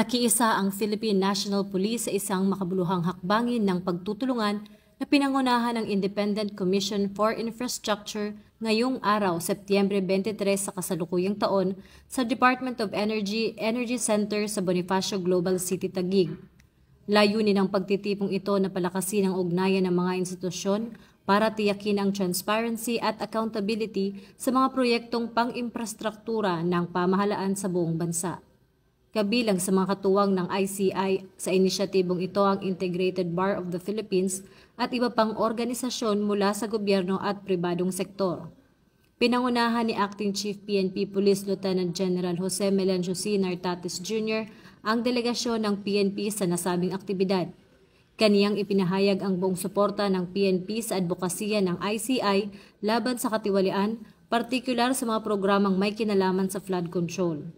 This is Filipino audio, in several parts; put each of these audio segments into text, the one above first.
Nakiisa ang Philippine National Police sa isang makabuluhang hakbangin ng pagtutulungan na pinangunahan ng Independent Commission for Infrastructure ngayong araw, Setyembre 23 sa kasalukuyang taon sa Department of Energy Center sa Bonifacio Global City, Taguig. Layunin ng pagtitipong ito na palakasin ang ugnayan ng mga institusyon para tiyakin ang transparency at accountability sa mga proyektong pang-imprastruktura ng pamahalaan sa buong bansa. Kabilang sa mga katuwang ng ICI sa inisyatibong ito ang Integrated Bar of the Philippines at iba pang organisasyon mula sa gobyerno at pribadong sektor. Pinangunahan ni Acting Chief PNP Police Lieutenant General Jose Melencio C. Nartates Jr. ang delegasyon ng PNP sa nasabing aktibidad. Kaniyang ipinahayag ang buong suporta ng PNP sa advokasya ng ICI laban sa katiwalian, partikular sa mga programang may kinalaman sa flood control.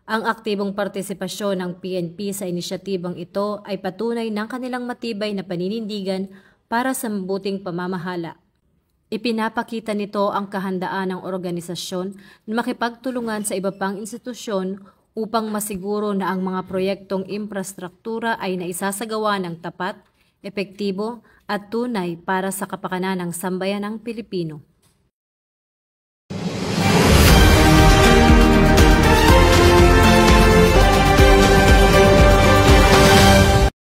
Ang aktibong partisipasyon ng PNP sa inisyatibang ito ay patunay ng kanilang matibay na paninindigan para sa mabuting pamamahala. Ipinapakita nito ang kahandaan ng organisasyon na makipagtulungan sa iba pang institusyon upang masiguro na ang mga proyektong infrastruktura ay naisasagawa ng tapat, epektibo at tunay para sa kapakanan ng sambayanang Pilipino.